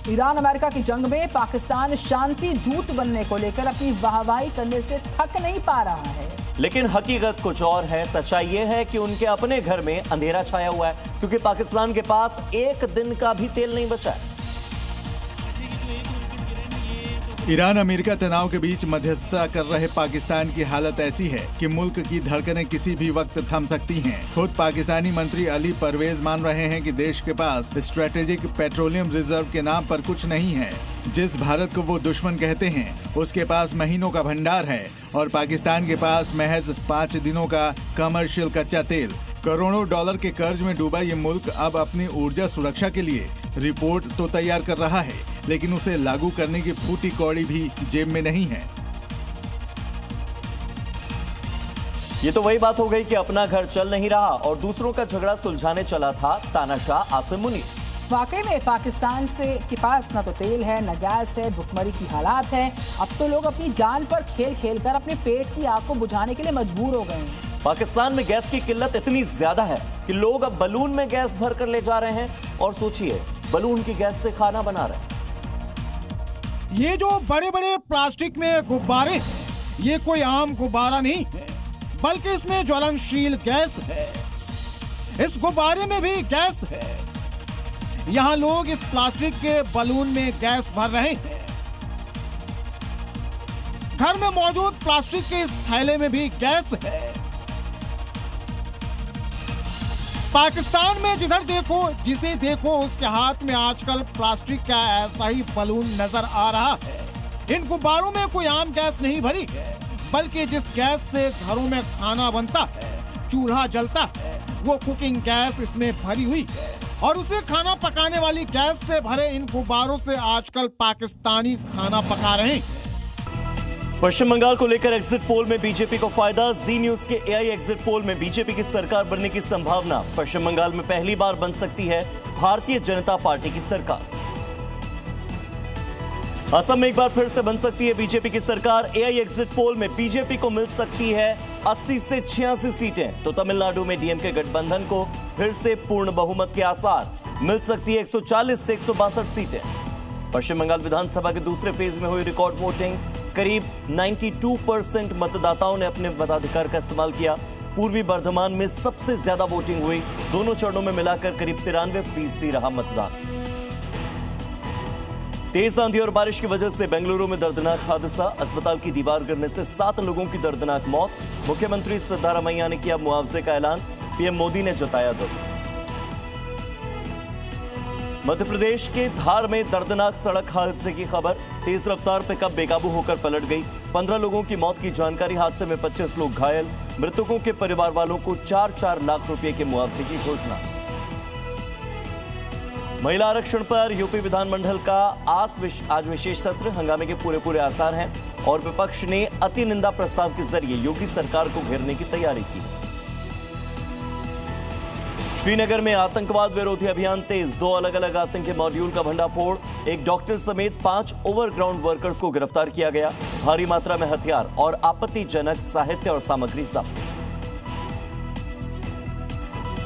Iran America की जंग में पाकिस्तान शांति दूत बनने को लेकर अपनी वाहवाही करने से थक नहीं पा रहा है। लेकिन हकीकत कुछ और है। सच्चाई ये है कि उनके अपने घर में अंधेरा छाया हुआ है, क्योंकि पाकिस्तान के पास एक दिन का भी तेल नहीं बचा है। ईरान अमेरिका तनाव के बीच मध्यस्थता कर रहे पाकिस्तान की हालत ऐसी है कि मुल्क की धड़कनें किसी भी वक्त थम सकती हैं। खुद पाकिस्तानी मंत्री अली परवेज मान रहे हैं कि देश के पास स्ट्रेटेजिक पेट्रोलियम रिजर्व के नाम पर कुछ नहीं है। जिस भारत को वो दुश्मन कहते हैं, उसके पास महीनों का भंडार है और पाकिस्तान के पास महज 5 दिनों का कमर्शियल कच्चा तेल। करोड़ों डॉलर के कर्ज में डूबा ये मुल्क अब अपनी ऊर्जा सुरक्षा के लिए रिपोर्ट तो तैयार कर रहा है, लेकिन उसे लागू करने की फूटी कौड़ी भी जेब में नहीं है। ये तो वही बात हो गई कि अपना घर चल नहीं रहा और दूसरों का झगड़ा सुलझाने चला था तानाशाह आसिम मुनीर। वाकई में पाकिस्तान के पास न तो तेल है, न गैस है, भुखमरी की हालात है। अब तो लोग अपनी जान पर खेल खेल कर अपने पेट की आग को बुझाने के लिए मजबूर हो गए हैं। पाकिस्तान में गैस की किल्लत इतनी ज्यादा है कि लोग अब बलून में गैस भर कर ले जा रहे हैं और सोचिए, बलून की गैस से खाना बना रहे हैं। ये जो बड़े बड़े प्लास्टिक में गुब्बारे हैं, ये कोई आम गुब्बारा नहीं है, बल्कि इसमें ज्वलनशील गैस है। इस गुब्बारे में भी गैस है। यहाँ लोग इस प्लास्टिक के बलून में गैस भर रहे हैं। घर में मौजूद प्लास्टिक के इस थैले में भी गैस है। पाकिस्तान में जिधर देखो, जिसे देखो, उसके हाथ में आजकल प्लास्टिक का ऐसा ही बलून नजर आ रहा है। इन गुब्बारों में कोई आम गैस नहीं भरी है, बल्कि जिस गैस से घरों में खाना बनता है, चूल्हा जलता है, वो कुकिंग गैस इसमें भरी हुई है। और उसे खाना पकाने वाली गैस से भरे इन गुब्बारों से आजकल पाकिस्तानी खाना पका रहे हैं। पश्चिम बंगाल को लेकर एग्जिट पोल में बीजेपी को फायदा। जी न्यूज के एआई एग्जिट पोल में बीजेपी की सरकार बनने की संभावना। पश्चिम बंगाल में पहली बार बन सकती है भारतीय जनता पार्टी की सरकार। असम में एक बार फिर से बन सकती है बीजेपी की सरकार। एआई एग्जिट पोल में बीजेपी को मिल सकती है 80 से 86 सीटें, तो तमिलनाडु में डीएमके गठबंधन को फिर से पूर्ण बहुमत के आसार। मिल सकती है 140 से 162 सीटें। पश्चिम बंगाल विधानसभा के दूसरे फेज में हुई रिकॉर्ड वोटिंग। करीब 92% मतदाताओं ने अपने मताधिकार का इस्तेमाल किया। पूर्वी बर्धमान में सबसे ज्यादा वोटिंग हुई। दोनों चरणों में मिलाकर करीब 93% रहा मतदान। तेज आंधी और बारिश की वजह से बेंगलुरु में दर्दनाक हादसा। अस्पताल की दीवार गिरने से 7 लोगों की दर्दनाक मौत। मुख्यमंत्री सिद्धारमैया ने किया मुआवजे का ऐलान। पीएम मोदी ने जताया दुख। मध्य प्रदेश के धार में दर्दनाक सड़क हादसे की खबर। तेज रफ्तार पिकअप बेकाबू होकर पलट गई। 15 लोगों की मौत की जानकारी। हादसे में 25 लोग घायल। मृतकों के परिवार वालों को 4-4 लाख रुपए के मुआवजे की घोषणा। महिला आरक्षण पर यूपी विधानमंडल का आज विशेष सत्र। हंगामे के पूरे आसार हैं और विपक्ष ने अति निंदा प्रस्ताव के जरिए योगी सरकार को घेरने की तैयारी की। श्रीनगर में आतंकवाद विरोधी अभियान तेज। 2 अलग अलग आतंकी मॉड्यूल का भंडाफोड़। एक डॉक्टर समेत 5 ओवरग्राउंड वर्कर्स को गिरफ्तार किया गया। भारी मात्रा में हथियार और आपत्तिजनक साहित्य और सामग्री जब्त।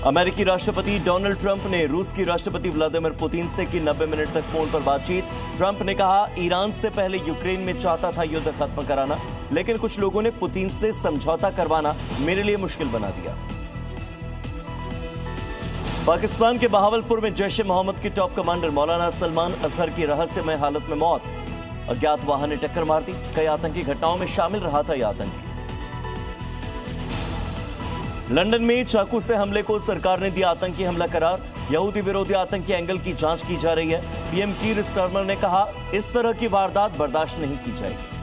अमेरिकी राष्ट्रपति डोनाल्ड ट्रंप ने रूस की राष्ट्रपति व्लादिमीर पुतिन से की 90 मिनट तक फोन पर बातचीत। ट्रंप ने कहा, ईरान से पहले यूक्रेन में चाहता था युद्ध खत्म कराना, लेकिन कुछ लोगों ने पुतिन से समझौता करवाना मेरे लिए मुश्किल बना दिया। पाकिस्तान के बहावलपुर में जैश ए मोहम्मद की टॉप कमांडर मौलाना सलमान अजहर की रहस्यमय हालत में मौत। अज्ञात वाहन ने टक्कर मार दी। कई आतंकी घटनाओं में शामिल रहा था यह आतंकी। लंदन में चाकू से हमले को सरकार ने दिया आतंकी हमला करार। यहूदी विरोधी आतंकी एंगल की जांच की जा रही है। पीएम कीर स्टारमर ने कहा, इस तरह की वारदात बर्दाश्त नहीं की जाएगी।